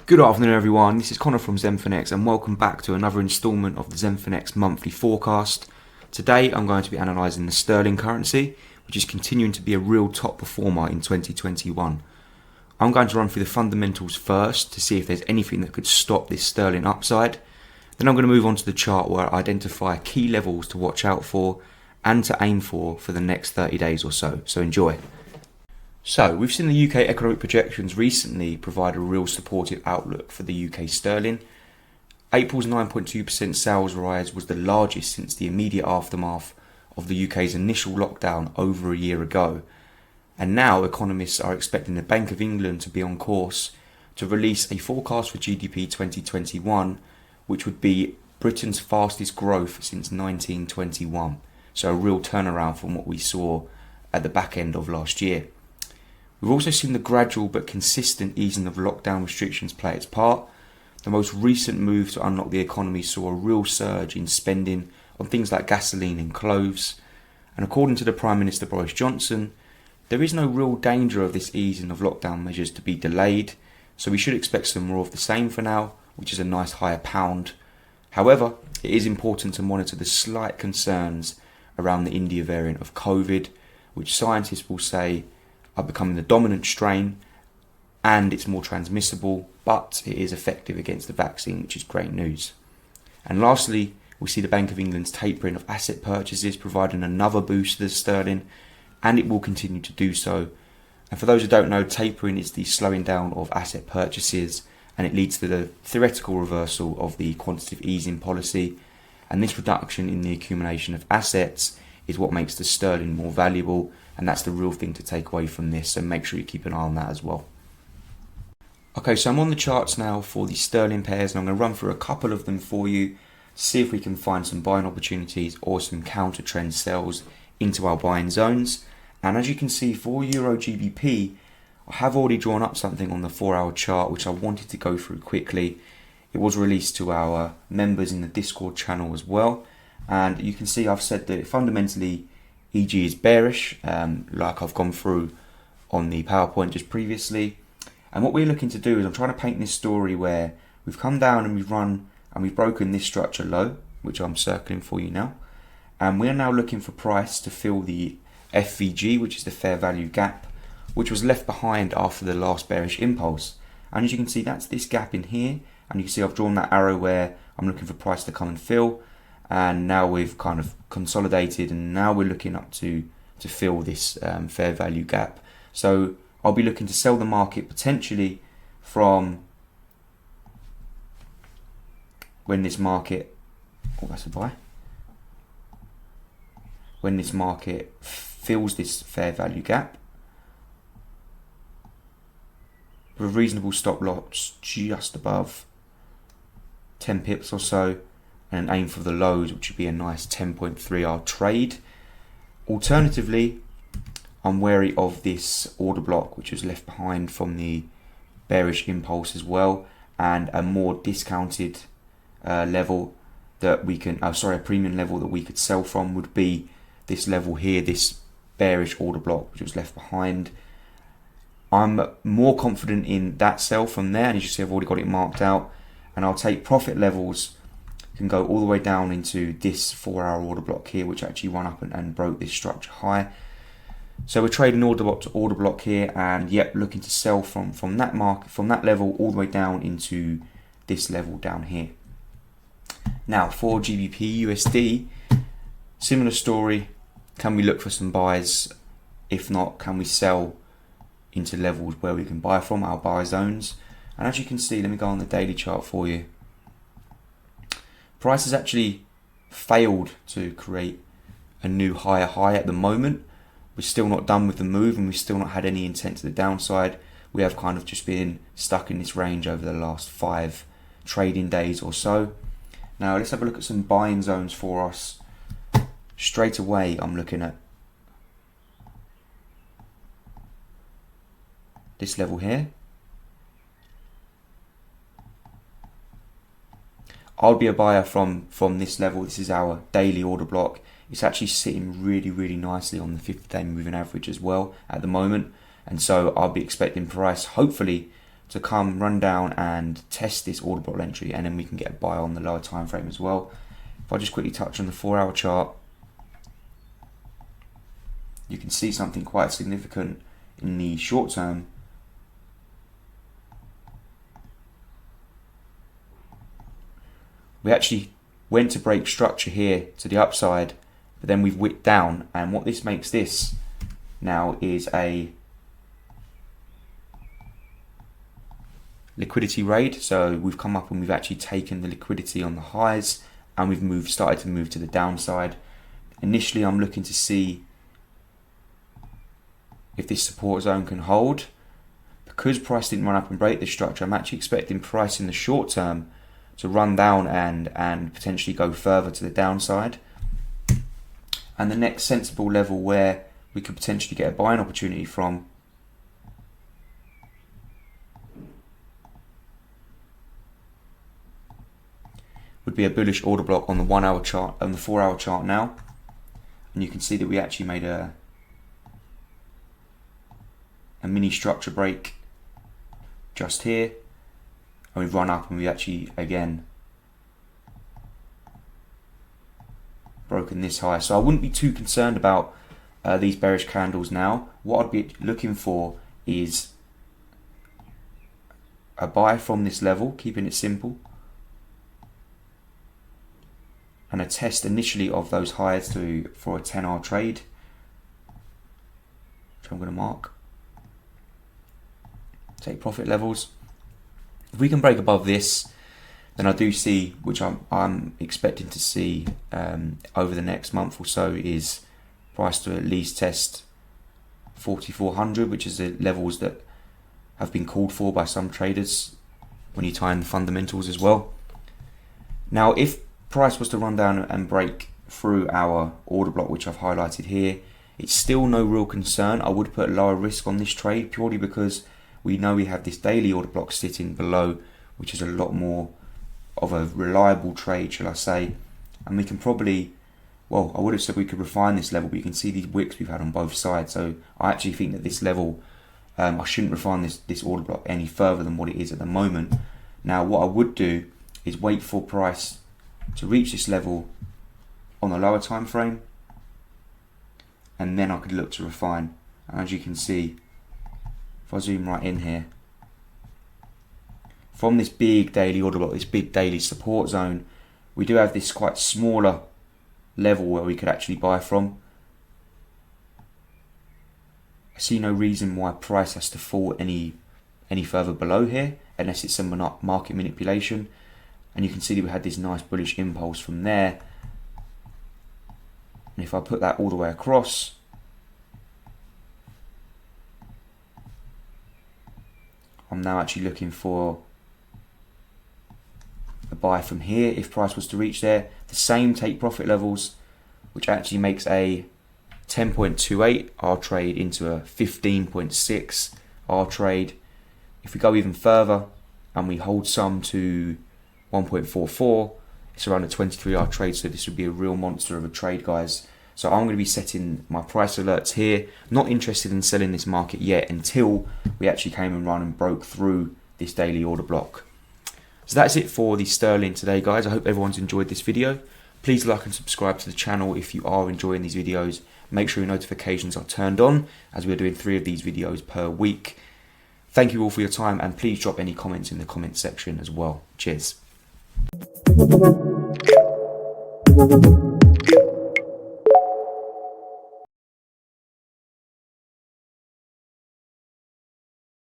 Good afternoon everyone, this is Connor from Zenfinex and welcome back to another instalment of the Zenfinex monthly forecast. Today I'm going to be analysing the sterling currency, which is continuing to be a real top performer in 2021. I'm going to run through the fundamentals first to see if there's anything that could stop this sterling upside. Then I'm going to move on to the chart where I identify key levels to watch out for and to aim for the next 30 days or so. So enjoy. So, we've seen the UK economic projections recently provide a real supportive outlook for the UK sterling. April's 9.2% sales rise was the largest since the immediate aftermath of the UK's initial lockdown over a year ago. And now economists are expecting the Bank of England to be on course to release a forecast for GDP 2021, which would be Britain's fastest growth since 1921. So a real turnaround from what we saw at the back end of last year. We've also seen the gradual but consistent easing of lockdown restrictions play its part. The most recent move to unlock the economy saw a real surge in spending on things like gasoline and clothes. And according to the Prime Minister Boris Johnson, there is no real danger of this easing of lockdown measures to be delayed, so we should expect some more of the same for now, which is a nice higher pound. However, it is important to monitor the slight concerns around the India variant of COVID, which scientists will say are becoming the dominant strain, and it's more transmissible, but it is effective against the vaccine, which is great news. And lastly, we see the Bank of England's tapering of asset purchases providing another boost to the sterling, and it will continue to do so. And for those who don't know, tapering is the slowing down of asset purchases, and it leads to the theoretical reversal of the quantitative easing policy. And this reduction in the accumulation of assets is what makes the sterling more valuable, and that's the real thing to take away from this, so make sure you keep an eye on that as well. Okay, so I'm on the charts now for the sterling pairs, and I'm going to run through a couple of them for you to see if we can find some buying opportunities or some counter trend sells into our buying zones. And as you can see, for EURGBP, I have already drawn up something on the 4-hour chart which I wanted to go through quickly. It was released to our members in the Discord channel as well, and you can see I've said that fundamentally EG is bearish, like I've gone through on the PowerPoint just previously. And what we're looking to do is I'm trying to paint this story where we've come down and we've run and we've broken this structure low, which I'm circling for you now. And we're now looking for price to fill the FVG, which is the fair value gap, which was left behind after the last bearish impulse. And as you can see, that's this gap in here. And you can see I've drawn that arrow where I'm looking for price to come and fill. And now we've kind of consolidated, and now we're looking up to fill this fair value gap. So I'll be looking to sell the market potentially from when this market, oh that's a buy, when this market fills this fair value gap with a reasonable stop loss just above 10 pips or so, and aim for the lows, which would be a nice 10.3R trade. Alternatively, I'm wary of this order block which was left behind from the bearish impulse as well, and a more discounted level that we can, a premium level that we could sell from would be this level here, this bearish order block which was left behind. I'm more confident in that sell from there, and as you see I've already got it marked out, and I'll take profit levels can go all the way down into this 4-hour order block here, which actually went up and broke this structure high. So we're trading order block to order block here, and yep, looking to sell from that mark, from that level all the way down into this level down here. Now for GBPUSD, similar story. Can we look for some buys? If not, can we sell into levels where we can buy from our buy zones? And as you can see, let me go on the daily chart for you. Price has actually failed to create a new higher high at the moment. We're still not done with the move, and we've still not had any intent to the downside. We have kind of just been stuck in this range over the last 5 trading days or so. Now let's have a look at some buying zones for us. Straight away I'm looking at this level here. I'll be a buyer from this level. This is our daily order block. It's actually sitting really nicely on the 50-day moving average as well at the moment, and so I'll be expecting price hopefully to come, run down and test this order block entry, and then we can get a buy on the lower time frame as well. If I just quickly touch on the 4-hour chart, you can see something quite significant in the short term. We actually went to break structure here to the upside, but then we've wicked down, and what this makes this now is a liquidity raid. So we've come up and we've actually taken the liquidity on the highs, and we've started to move to the downside. Initially, I'm looking to see if this support zone can hold. Because price didn't run up and break this structure, I'm actually expecting price in the short term to run down and potentially go further to the downside. And the next sensible level where we could potentially get a buying opportunity from would be a bullish order block on the 1-hour chart and the 4-hour chart now. And you can see that we actually made a mini structure break just here, and we've run up and we actually again broken this high. So I wouldn't be too concerned about these bearish candles now. What I'd be looking for is a buy from this level, keeping it simple, and a test initially of those highs for a 10-hour trade, which I'm going to mark. Take profit levels. If we can break above this, then I do see, which I'm expecting to see over the next month or so, is price to at least test 4,400, which is the levels that have been called for by some traders when you tie in the fundamentals as well. Now, if price was to run down and break through our order block, which I've highlighted here, it's still no real concern. I would put a lower risk on this trade purely because we know we have this daily order block sitting below, which is a lot more of a reliable trade, shall I say. And we can probably, well, I would have said we could refine this level, but you can see these wicks we've had on both sides. So I actually think that this level, I shouldn't refine this order block any further than what it is at the moment. Now, what I would do is wait for price to reach this level on the lower time frame, and then I could look to refine. And as you can see, if I zoom right in here, from this big daily order block, this big daily support zone, we do have this quite smaller level where we could actually buy from. I see no reason why price has to fall any further below here, unless it's some market manipulation. And you can see that we had this nice bullish impulse from there. And if I put that all the way across, I'm now actually looking for a buy from here if price was to reach there. The same take profit levels, which actually makes a 10.28 R trade into a 15.6 R trade. If we go even further and we hold some to 1.44, it's around a 23 R trade, so this would be a real monster of a trade, guys. So I'm going to be setting my price alerts here. Not interested in selling this market yet until we actually came and run and broke through this daily order block. So that's it for the sterling today, guys. I hope everyone's enjoyed this video. Please like and subscribe to the channel if you are enjoying these videos. Make sure your notifications are turned on, as we're doing 3 of these videos per week. Thank you all for your time, and please drop any comments in the comment section as well. Cheers.